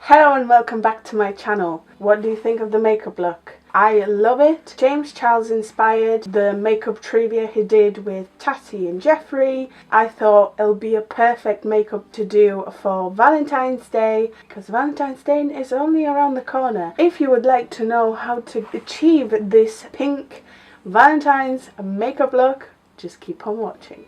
Hello and welcome back to my channel. What do you think of the makeup look? I love it. James Charles inspired the makeup trivia he did with Tatty and Jeffrey. I thought it'll be a perfect makeup to do for Valentine's Day because Valentine's Day is only around the corner. If you would like to know how to achieve this pink Valentine's makeup look, just keep on watching.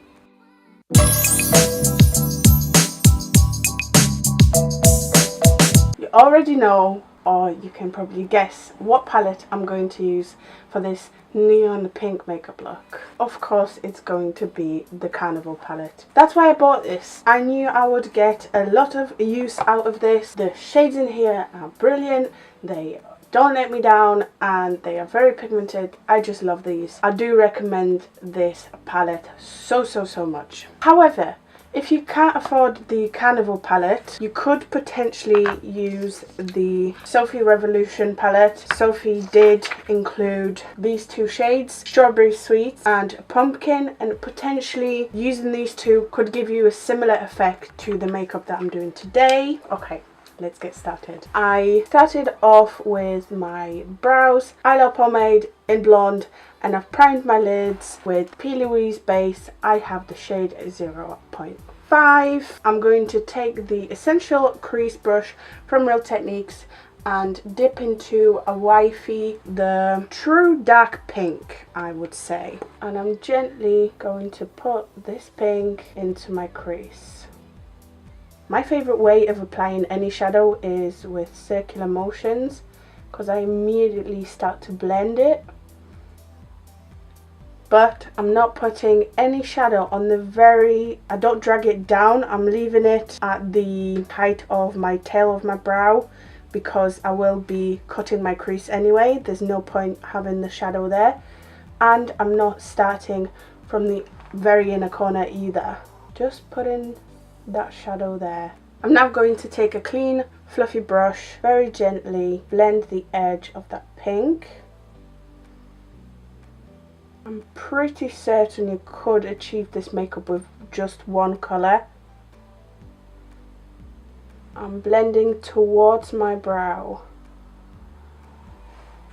You already know, or you can probably guess, what palette I'm going to use for this neon pink makeup look. Of course, it's going to be the Carnival palette. That's why I bought this. I knew I would get a lot of use out of this. The shades in here are brilliant. They don't let me down and they are very pigmented. I just love these. I do recommend this palette so much. However, if you can't afford the Carnival palette, you could potentially use the Sophie Revolution palette. Sophie did include these two shades, Strawberry Sweet and Pumpkin, and potentially using these two could give you a similar effect to the makeup that I'm doing today. Okay, let's get started. I started off with my brows, eyeliner pomade in blonde, and I've primed my lids with P. Louise base. I have the shade 0.5. I'm going to take the Essential Crease brush from Real Techniques and dip into a wifey, the true dark pink, I would say. And I'm gently going to put this pink into my crease. My favourite way of applying any shadow is with circular motions because I immediately start to blend it. But I'm not putting any shadow on the I don't drag it down, I'm leaving it at the height of my tail of my brow because I will be cutting my crease anyway. There's no point having the shadow there. And I'm not starting from the very inner corner either. Just putting that shadow there. I'm now going to take a clean fluffy brush, very gently blend the edge of that pink. I'm pretty certain you could achieve this makeup with just one colour. I'm blending towards my brow.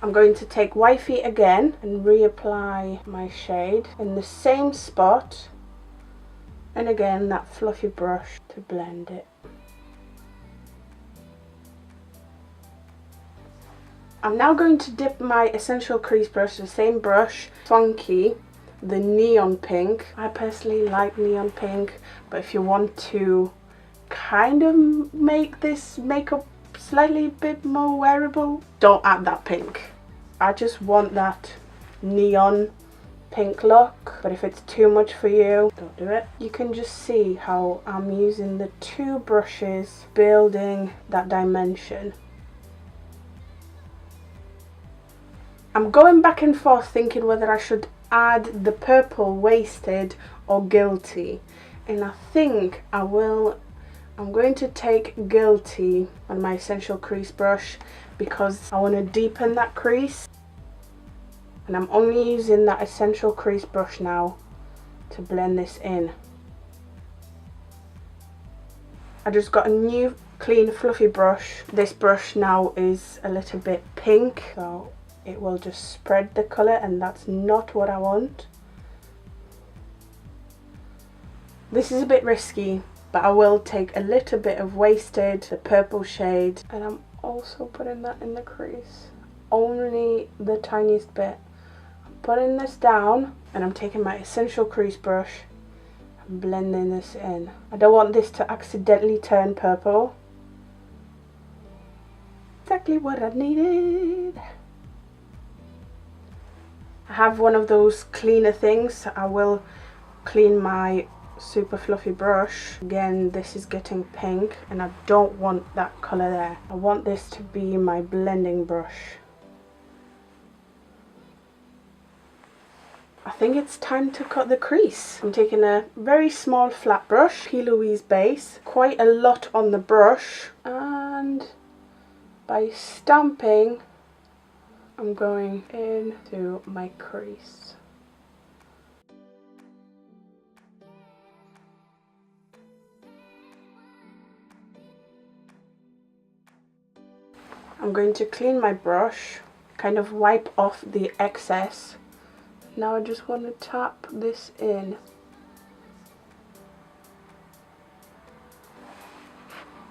I'm going to take wifey again and reapply my shade in the same spot. And again, that fluffy brush to blend it. I'm now going to dip my Essential Crease brush, the same brush, Funky, the neon pink. I personally like neon pink, but if you want to kind of make this makeup slightly a bit more wearable, don't add that pink. I just want that neon pink look, but if it's too much for you, don't do it. You can just see how I'm using the two brushes, building that dimension. I'm going back and forth thinking whether I should add the purple Wasted or Guilty, and I think I will. I'm going to take Guilty on my Essential Crease brush because I want to deepen that crease, and I'm only using that Essential Crease brush now to blend this in. I just got a new clean fluffy brush. This brush now is a little bit pink, so it will just spread the colour, and that's not what I want. This is a bit risky, but I will take a little bit of Wasted, the purple shade, and I'm also putting that in the crease. Only the tiniest bit. I'm putting this down and I'm taking my Essential Crease brush and blending this in. I don't want this to accidentally turn purple. Exactly what I needed. I have one of those cleaner things, so I will clean my super fluffy brush. Again, this is getting pink and I don't want that colour there. I want this to be my blending brush. I think it's time to cut the crease. I'm taking a very small flat brush, P. Louise base, quite a lot on the brush, and by stamping I'm going into my crease. I'm going to clean my brush, kind of wipe off the excess. Now I just want to tap this in.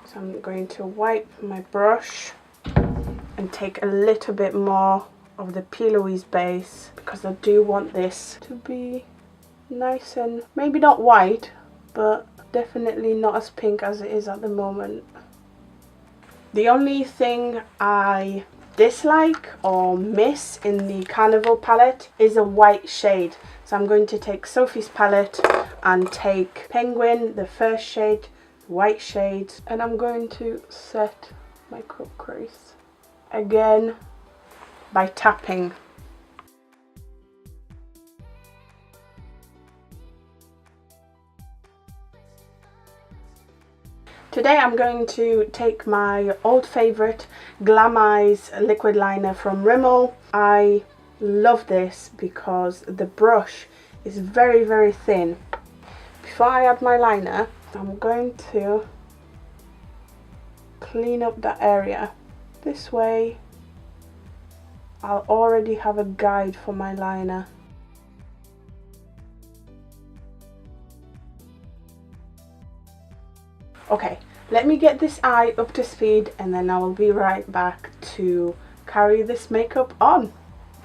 So I'm going to wipe my brush and take a little bit more of the P. Louise base because I do want this to be nice and maybe not white, but definitely not as pink as it is at the moment. The only thing I dislike or miss in the Carnival palette is a white shade. So I'm going to take Sophie's palette and take Penguin, the first shade, white shade, and I'm going to set my Cut-Crease again by tapping. Today I'm going to take my old favourite Glam Eyes liquid liner from Rimmel. I love this because the brush is very, very thin. Before I add my liner, I'm going to clean up that area. This way I'll already have a guide for my liner. Okay, let me get this eye up to speed and then I will be right back to carry this makeup on.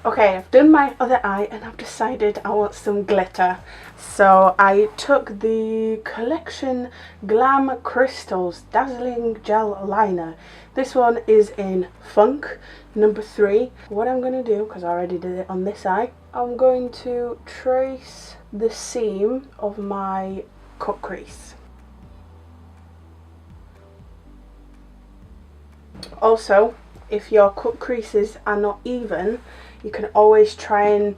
Okay, I've done my other eye and I've decided I want some glitter. So I took the Collection Glam Crystals Dazzling Gel Liner. This one is in Funk number 3. What I'm going to do, because I already did it on this eye, I'm going to trace the seam of my cut crease. Also, if your cut creases are not even, you can always try and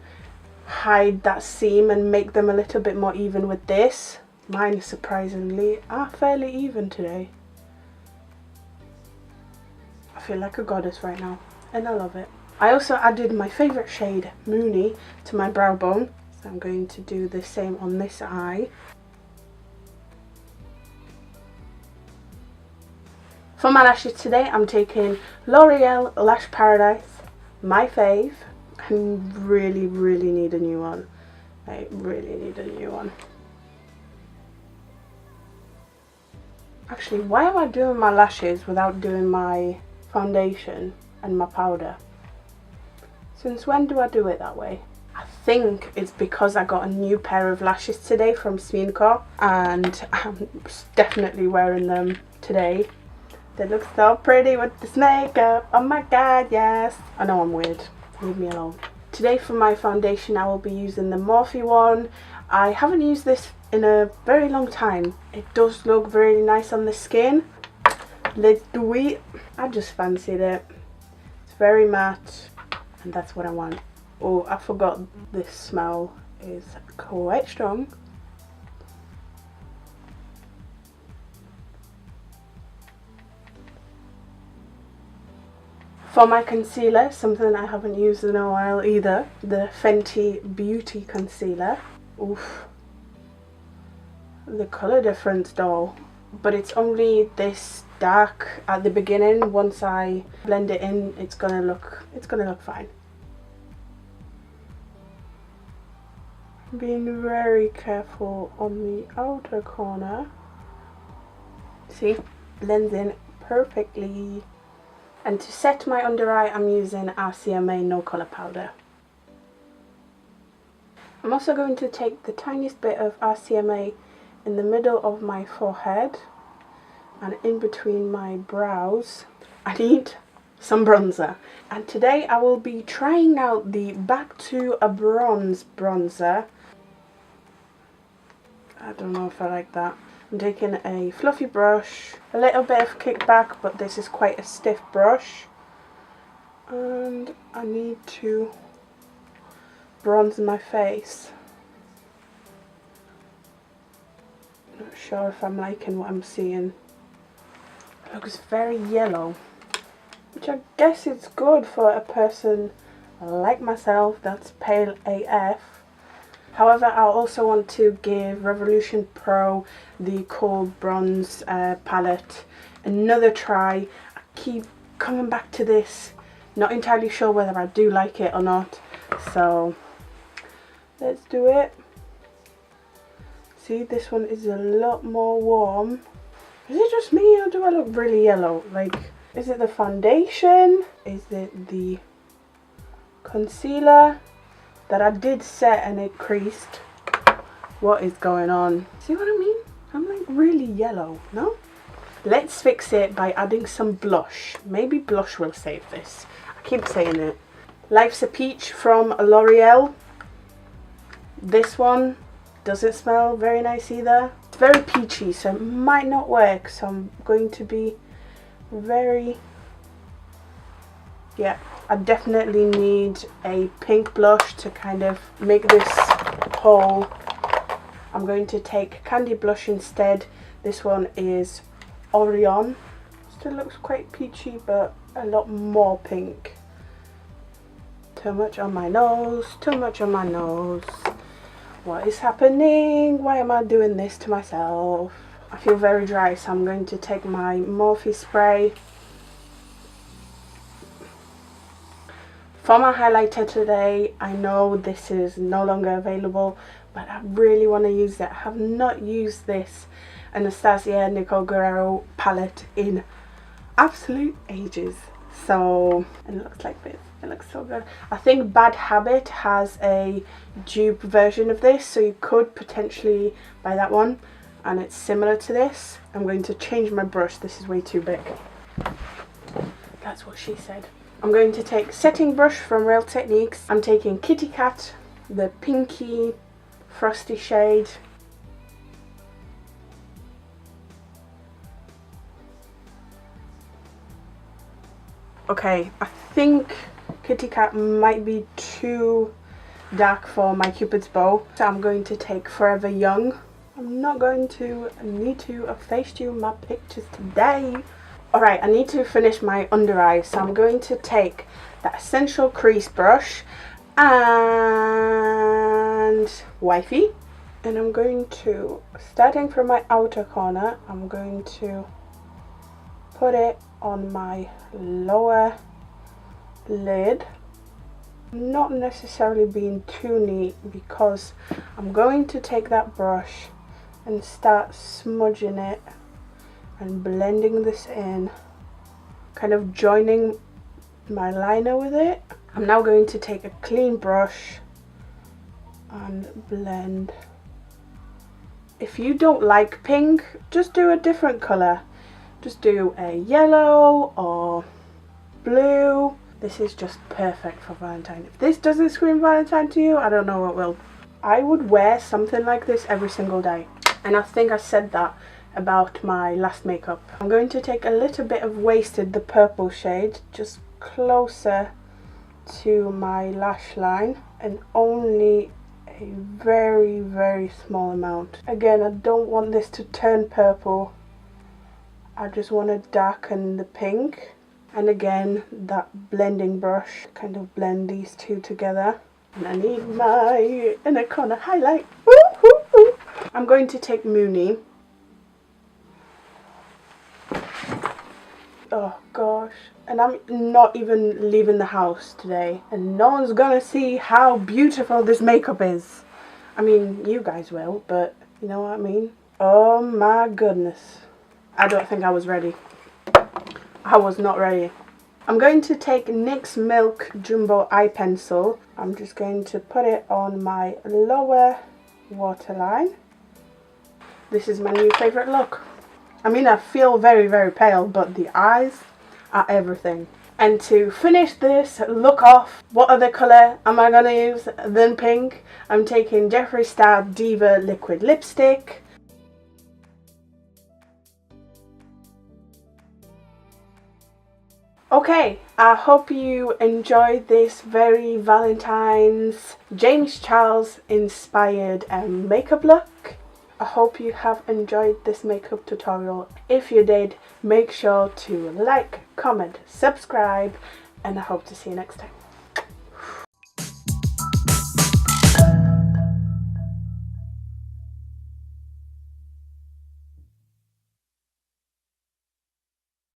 hide that seam and make them a little bit more even with this. Mine surprisingly are fairly even today. I feel like a goddess right now and I love it. I also added my favourite shade, Moony, to my brow bone. So I'm going to do the same on this eye. For my lashes today, I'm taking L'Oreal Lash Paradise, my fave. I really, really need a new one. I really need a new one. Actually, why am I doing my lashes without doing my foundation and my powder? Since when do I do it that way? I think it's because I got a new pair of lashes today from Smeenco and I'm definitely wearing them today. They look so pretty with this makeup. Oh my god, yes. I know I'm weird. Leave me alone. Today for my foundation I will be using the Morphe one. I haven't used this in a very long time. It does look really nice on the skin. Let's do it. I just fancied it. It's very matte and that's what I want. Oh, I forgot this smell is quite strong. For my concealer, something I haven't used in a while either, the Fenty Beauty Concealer. Oof. The colour difference though, but it's only this dark at the beginning. Once I blend it in, it's gonna look fine. Being very careful on the outer corner. See, blends in perfectly. And to set my under eye, I'm using RCMA No Colour Powder. I'm also going to take the tiniest bit of RCMA in the middle of my forehead and in between my brows. I need some bronzer. And today I will be trying out the Back to a Bronze bronzer. I don't know if I like that. I'm taking a fluffy brush, a little bit of kickback, but this is quite a stiff brush. And I need to bronze my face. Not sure if I'm liking what I'm seeing. It looks very yellow, which I guess is good for a person like myself that's pale AF. However, I also want to give Revolution Pro, the Cold Bronze palette, another try. I keep coming back to this. Not entirely sure whether I do like it or not. So let's do it. See, this one is a lot more warm. Is it just me or do I look really yellow? Like, is it the foundation? Is it the concealer that I did set and it creased? What is going on? See what I mean? I'm like really yellow, no? Let's fix it by adding some blush. Maybe blush will save this. I keep saying it. Life's a Peach from L'Oreal. This one doesn't smell very nice either. It's very peachy, so it might not work. So I'm going to be very... yeah, I definitely need a pink blush to kind of make this whole. I'm going to take candy blush instead. This one is Orion. Still looks quite peachy, but a lot more pink. Too much on my nose, too much on my nose. What is happening? Why am I doing this to myself? I feel very dry, so I'm going to take my Morphe spray. For my highlighter today, I know this is no longer available, but I really want to use it. I have not used this Anastasia Nicole Guerrero palette in absolute ages. So it looks like this. It looks so good. I think Bad Habit has a dupe version of this, so you could potentially buy that one, and it's similar to this. I'm going to change my brush. This is way too big. That's what she said. I'm going to take setting brush from Real Techniques. I'm taking Kitty Cat, the pinky frosty shade. Okay, I think Kitty Cat might be too dark for my Cupid's bow, so I'm going to take Forever Young. I'm not going to need to FaceTune my pictures today. Alright, I need to finish my under eyes, so I'm going to take the Essential Crease brush and Wifey, and I'm going to, starting from my outer corner, I'm going to put it on my lower lid. I'm not necessarily being too neat because I'm going to take that brush and start smudging it and blending this in, kind of joining my liner with it. I'm now going to take a clean brush and blend. If you don't like pink, just do a different colour. Just do a yellow or blue. This is just perfect for Valentine. If this doesn't scream Valentine to you, I don't know what will. I would wear something like this every single day. And I think I said that about my last makeup. I'm going to take a little bit of Wasted, the purple shade, just closer to my lash line, and only a very, very small amount. Again, I don't want this to turn purple. I just want to darken the pink. And again, that blending brush, kind of blend these two together. And I need my inner corner highlight. Woo, woo, woo. I'm going to take Mooney. Oh gosh. And I'm not even leaving the house today. And no one's gonna see how beautiful this makeup is. I mean, you guys will, but you know what I mean? Oh my goodness. I don't think I was ready. I was not ready. I'm going to take NYX Milk Jumbo Eye Pencil. I'm just going to put it on my lower waterline. This is my new favourite look. I mean, I feel very, very pale, but the eyes are everything. And to finish this look off, what other colour am I going to use than pink? I'm taking Jeffree Star Diva Liquid Lipstick. Okay, I hope you enjoyed this very Valentine's James Charles inspired makeup look. I hope you have enjoyed this makeup tutorial. If you did, make sure to like, comment, subscribe, and I hope to see you next time.